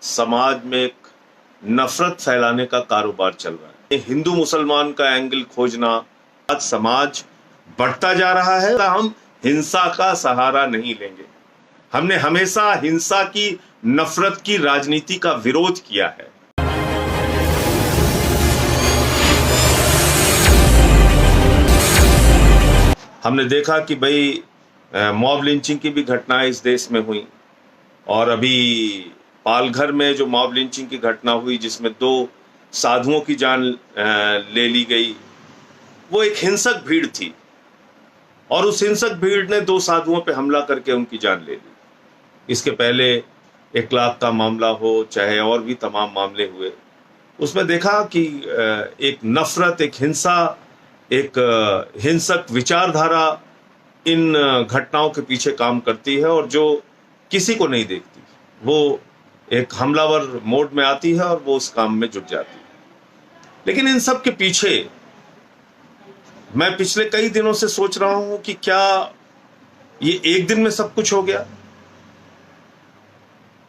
समाज में एक नफरत फैलाने का कारोबार चल रहा है। हिंदू मुसलमान का एंगल खोजना, आज समाज बढ़ता जा रहा है। हम हिंसा का सहारा नहीं लेंगे। हमने हमेशा हिंसा की, नफरत की राजनीति का विरोध किया है। हमने देखा कि भाई मॉब लिंचिंग की भी घटनाएं इस देश में हुई, और अभी पालघर में जो मॉब लिंचिंग की घटना हुई जिसमें 2 साधुओं की जान ले ली गई, वो एक हिंसक भीड़ थी और उस हिंसक भीड़ ने 2 साधुओं पे हमला करके उनकी जान ले ली। इसके पहले 1 लाख का मामला हो, चाहे और भी तमाम मामले हुए, उसमें देखा कि एक नफरत, एक हिंसा, एक हिंसक विचारधारा इन घटनाओं के पीछे काम करती है और जो किसी को नहीं देखती, वो एक हमलावर मोड में आती है और वो उस काम में जुट जाती है। लेकिन इन सब के पीछे मैं पिछले कई दिनों से सोच रहा हूं कि क्या ये एक दिन में सब कुछ हो गया?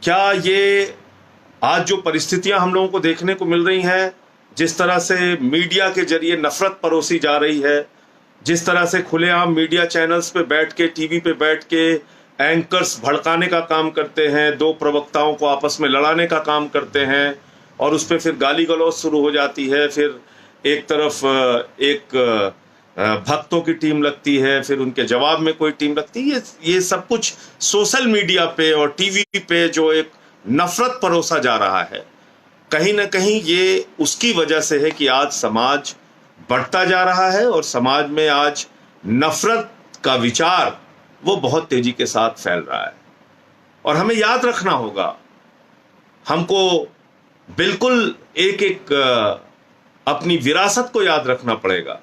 क्या ये आज जो परिस्थितियां हम लोगों को देखने को मिल रही हैं, जिस तरह से मीडिया के जरिए नफरत परोसी जा रही है, जिस तरह से खुलेआम मीडिया चैनल्स पे बैठ के, टीवी पे बैठ के एंकर्स भड़काने का काम करते हैं, 2 प्रवक्ताओं को आपस में लड़ाने का काम करते हैं और उस पर फिर गाली गलौज शुरू हो जाती है। फिर एक तरफ एक भक्तों की टीम लगती है, फिर उनके जवाब में कोई टीम लगती है। ये सब कुछ सोशल मीडिया पे और टीवी पे जो एक नफरत परोसा जा रहा है, कहीं ना कहीं ये उसकी वजह से है कि आज समाज बढ़ता जा रहा है और समाज में आज नफरत का विचार वो बहुत तेजी के साथ फैल रहा है। और हमें याद रखना होगा, हमको बिल्कुल एक अपनी विरासत को याद रखना पड़ेगा।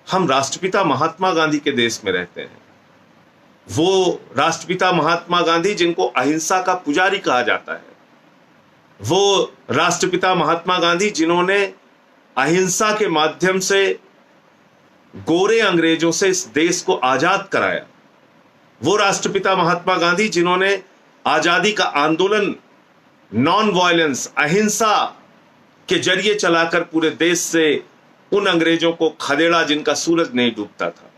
हम राष्ट्रपिता महात्मा गांधी के देश में रहते हैं। वो राष्ट्रपिता महात्मा गांधी जिनको अहिंसा का पुजारी कहा जाता है, वो राष्ट्रपिता महात्मा गांधी जिन्होंने अहिंसा के माध्यम से गोरे अंग्रेजों से इस देश को आजाद कराया, वो राष्ट्रपिता महात्मा गांधी जिन्होंने आजादी का आंदोलन नॉन वायलेंस, अहिंसा के जरिए चलाकर पूरे देश से उन अंग्रेजों को खदेड़ा जिनका सूरज नहीं डूबता था।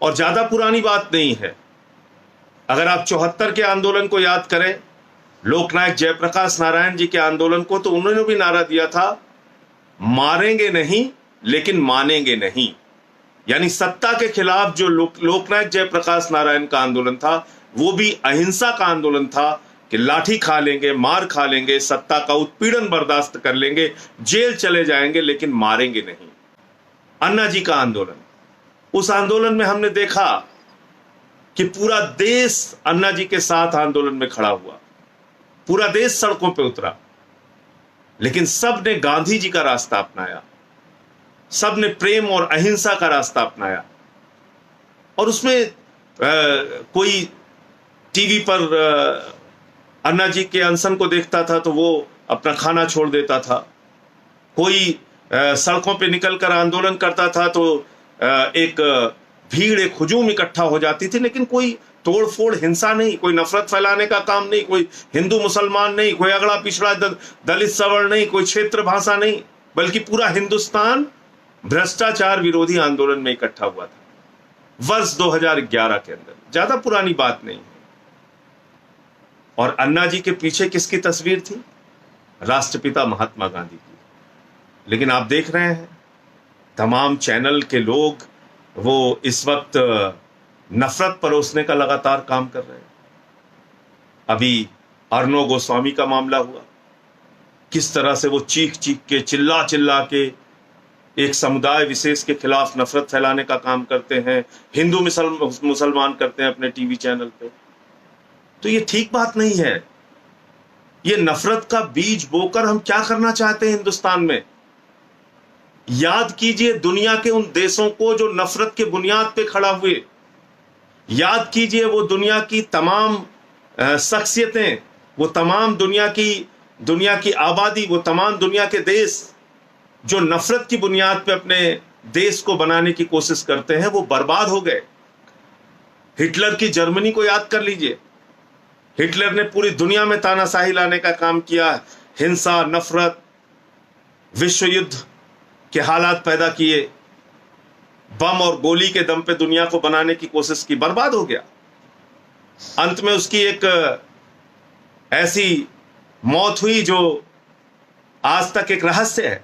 और ज्यादा पुरानी बात नहीं है, अगर आप 74 के आंदोलन को याद करें, लोकनायक जयप्रकाश नारायण जी के आंदोलन को, तो उन्होंने भी नारा दिया था, मारेंगे नहीं लेकिन मानेंगे नहीं। यानी सत्ता के खिलाफ जो लोकनायक जयप्रकाश नारायण का आंदोलन था, वो भी अहिंसा का आंदोलन था कि लाठी खा लेंगे, मार खा लेंगे, सत्ता का उत्पीड़न बर्दाश्त कर लेंगे, जेल चले जाएंगे, लेकिन मारेंगे नहीं। अन्ना जी का आंदोलन, उस आंदोलन में हमने देखा कि पूरा देश अन्ना जी के साथ आंदोलन में खड़ा हुआ, पूरा देश सड़कों पे उतरा, लेकिन सब ने गांधी जी का रास्ता अपनाया, सब ने प्रेम और अहिंसा का रास्ता अपनाया। और उसमें कोई टीवी पर अन्ना जी के अनशन को देखता था तो वो अपना खाना छोड़ देता था, कोई सड़कों पे निकलकर आंदोलन करता था तो एक भीड़, एक हुजूम इकट्ठा हो जाती थी, लेकिन कोई तोड़फोड़, हिंसा नहीं, कोई नफरत फैलाने का काम नहीं, कोई हिंदू मुसलमान नहीं, कोई अगड़ा पिछड़ा दलित सवर्ण नहीं, कोई क्षेत्र भाषा नहीं, बल्कि पूरा हिंदुस्तान भ्रष्टाचार विरोधी आंदोलन में इकट्ठा हुआ था वर्ष 2011 के अंदर। ज्यादा पुरानी बात नहीं है। और अन्ना जी के पीछे किसकी तस्वीर थी? राष्ट्रपिता महात्मा गांधी की। लेकिन आप देख रहे हैं तमाम चैनल के लोग वो इस वक्त नफरत परोसने का लगातार काम कर रहे हैं। अभी अर्णव गोस्वामी का मामला हुआ, किस तरह से वो चीख चीख के, चिल्ला चिल्ला के एक समुदाय विशेष के खिलाफ नफरत फैलाने का काम करते हैं, हिंदू मुसलमान करते हैं अपने टीवी चैनल पे। तो ये ठीक बात नहीं है। ये नफरत का बीज बोकर हम क्या करना चाहते हैं हिंदुस्तान में? याद कीजिए दुनिया के उन देशों को जो नफरत के बुनियाद पे खड़ा हुए। याद कीजिए वो दुनिया की तमाम शख्सियतें, वो तमाम दुनिया की आबादी, वो तमाम दुनिया के देश जो नफरत की बुनियाद पे अपने देश को बनाने की कोशिश करते हैं, वो बर्बाद हो गए। हिटलर की जर्मनी को याद कर लीजिए। हिटलर ने पूरी दुनिया में तानाशाही लाने का काम किया, हिंसा, नफरत, विश्व युद्ध के हालात पैदा किए, बम और गोली के दम पे दुनिया को बनाने की कोशिश की, बर्बाद हो गया। अंत में उसकी एक ऐसी मौत हुई जो आज तक एक रहस्य है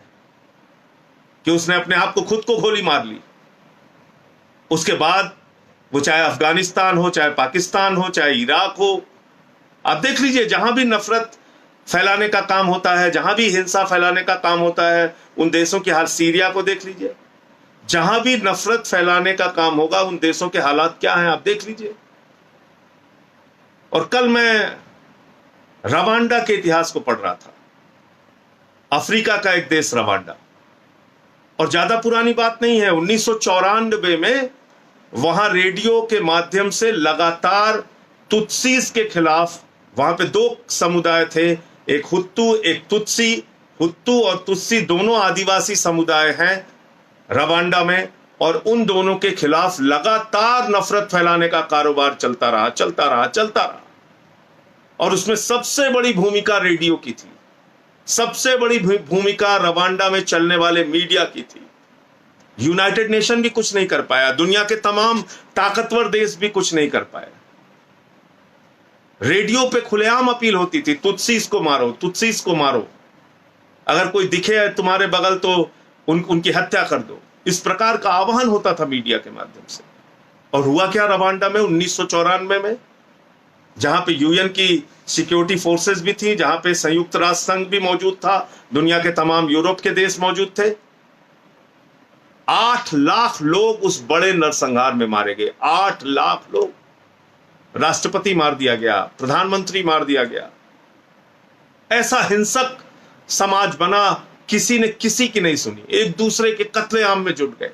कि उसने अपने आप को खुद को गोली मार ली। उसके बाद वो चाहे अफगानिस्तान हो, चाहे पाकिस्तान हो, चाहे इराक हो, आप देख लीजिए, जहां भी नफरत फैलाने का काम होता है, जहां भी हिंसा फैलाने का काम होता है, उन देशों के हाल, सीरिया को देख लीजिए, जहां भी नफरत फैलाने का काम होगा उन देशों के हालात क्या हैं आप देख लीजिए। और कल मैं रवांडा के इतिहास को पढ़ रहा था, अफ्रीका का एक देश रवांडा, और ज्यादा पुरानी बात नहीं है, 1994 में वहां रेडियो के माध्यम से लगातार तुत्सीज के खिलाफ, वहां पे दो समुदाय थे, एक हुत्तू एक तुत्सी, हुत्तू और तुत्सी दोनों आदिवासी समुदाय हैं रवांडा में, और उन दोनों के खिलाफ लगातार नफरत फैलाने का कारोबार चलता रहा। और उसमें सबसे बड़ी भूमिका रेडियो की थी, सबसे बड़ी भूमिका रवांडा में चलने वाले मीडिया की थी। यूनाइटेड नेशन भी कुछ नहीं कर पाया, दुनिया के तमाम ताकतवर देश भी कुछ नहीं कर पाए। रेडियो पे खुलेआम अपील होती थी, तुत्सीस को मारो, तुत्सीस को मारो, अगर कोई दिखे तुम्हारे बगल तो उनकी हत्या कर दो। इस प्रकार का आह्वान होता था मीडिया के माध्यम से। और हुआ क्या रवांडा में 1994 में, जहां पे यूएन की सिक्योरिटी फोर्सेस भी थी, जहां पे संयुक्त राष्ट्र संघ भी मौजूद था, दुनिया के तमाम यूरोप के देश मौजूद थे। 8 लाख लोग उस बड़े नरसंहार में मारे गए, 8 लाख लोग। राष्ट्रपति मार दिया गया, प्रधानमंत्री मार दिया गया। ऐसा हिंसक समाज बना, किसी ने किसी की नहीं सुनी, एक दूसरे के कत्लेआम में जुट गए।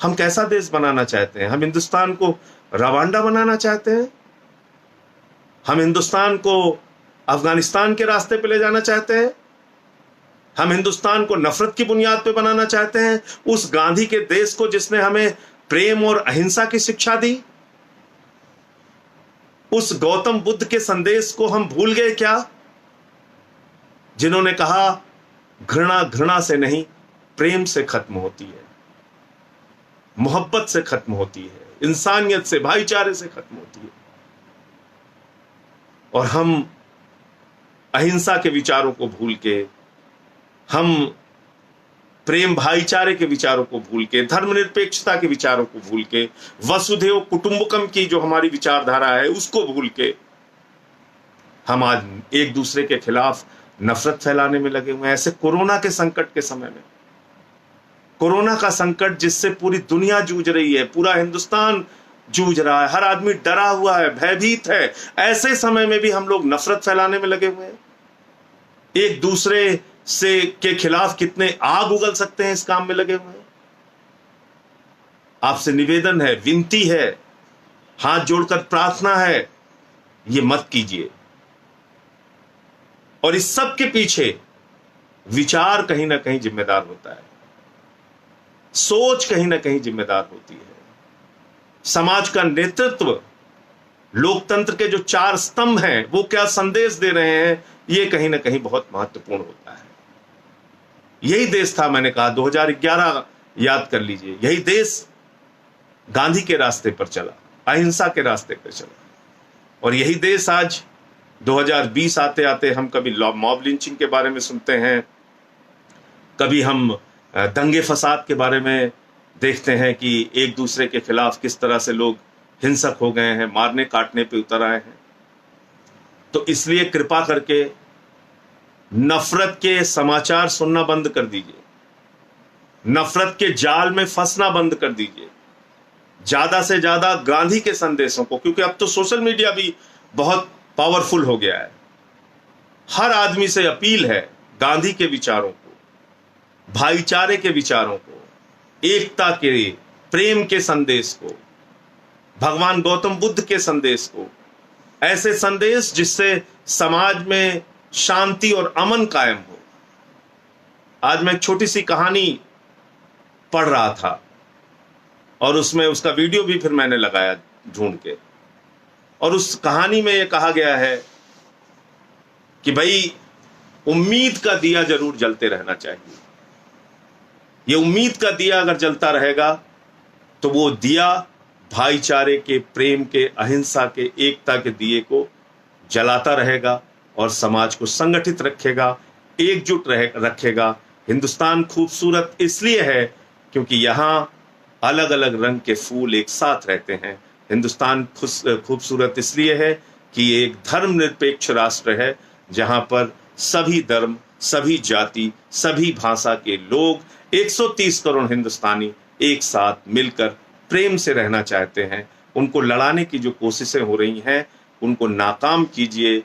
हम कैसा देश बनाना चाहते हैं? हम हिंदुस्तान को रवांडा बनाना चाहते हैं? हम हिंदुस्तान को अफगानिस्तान के रास्ते पे ले जाना चाहते हैं? हम हिंदुस्तान को नफरत की बुनियाद पे बनाना चाहते हैं, उस गांधी के देश को जिसने हमें प्रेम और अहिंसा की शिक्षा दी? उस गौतम बुद्ध के संदेश को हम भूल गए क्या, जिन्होंने कहा घृणा घृणा से नहीं प्रेम से खत्म होती है, मोहब्बत से खत्म होती है, इंसानियत से, भाईचारे से खत्म होती है। और हम अहिंसा के विचारों को भूल के, हम प्रेम भाईचारे के विचारों को भूल के, धर्मनिरपेक्षता के विचारों को भूल के, वसुधैव कुटुंबकम की जो हमारी विचारधारा है उसको भूल के हम आज एक दूसरे के खिलाफ नफरत फैलाने में लगे हुए हैं। ऐसे कोरोना के संकट के समय में, कोरोना का संकट जिससे पूरी दुनिया जूझ रही है, पूरा हिंदुस्तान जूझ रहा है, हर आदमी डरा हुआ है, भयभीत है, ऐसे समय में भी हम लोग नफरत फैलाने में लगे हुए हैं। एक दूसरे से के खिलाफ कितने आग उगल सकते हैं इस काम में लगे हुए हैं। आपसे निवेदन है, विनती है, हाथ जोड़कर प्रार्थना है, ये मत कीजिए। और इस सब के पीछे विचार कहीं ना कहीं जिम्मेदार होता है, सोच कहीं ना कहीं जिम्मेदार होती है। समाज का नेतृत्व, लोकतंत्र के जो 4 स्तंभ हैं वो क्या संदेश दे रहे हैं, ये कहीं ना कहीं बहुत महत्वपूर्ण होता है। यही देश था, मैंने कहा 2011 याद कर लीजिए, यही देश गांधी के रास्ते पर चला, अहिंसा के रास्ते पर चला। और यही देश आज 2020 आते आते हम कभी मॉब लिंचिंग के बारे में सुनते हैं, कभी हम दंगे फसाद के बारे में देखते हैं कि एक दूसरे के खिलाफ किस तरह से लोग हिंसक हो गए हैं, मारने काटने पे उतर आए हैं। तो इसलिए कृपा करके नफरत के समाचार सुनना बंद कर दीजिए, नफरत के जाल में फंसना बंद कर दीजिए। ज्यादा से ज्यादा गांधी के संदेशों को, क्योंकि अब तो सोशल मीडिया भी बहुत पावरफुल हो गया है, हर आदमी से अपील है गांधी के विचारों को, भाईचारे के विचारों को, एकता के, प्रेम के संदेश को, भगवान गौतम बुद्ध के संदेश को, ऐसे संदेश जिससे समाज में शांति और अमन कायम हो। आज मैं एक छोटी सी कहानी पढ़ रहा था और उसमें उसका वीडियो भी फिर मैंने लगाया ढूंढ के, और उस कहानी में यह कहा गया है कि भाई उम्मीद का दिया जरूर जलते रहना चाहिए। ये उम्मीद का दिया अगर जलता रहेगा तो वो दिया भाईचारे के, प्रेम के, अहिंसा के, एकता के दिए को जलाता रहेगा और समाज को संगठित रखेगा, एकजुट रखेगा। हिंदुस्तान खूबसूरत इसलिए है क्योंकि यहाँ अलग अलग रंग के फूल एक साथ रहते हैं। हिंदुस्तान खूबसूरत इसलिए है कि ये एक धर्मनिरपेक्ष राष्ट्र है जहां पर सभी धर्म, सभी जाति, सभी भाषा के लोग 130 करोड़ हिंदुस्तानी एक साथ मिलकर प्रेम से रहना चाहते हैं। उनको लड़ाने की जो कोशिशें हो रही हैं उनको नाकाम कीजिए,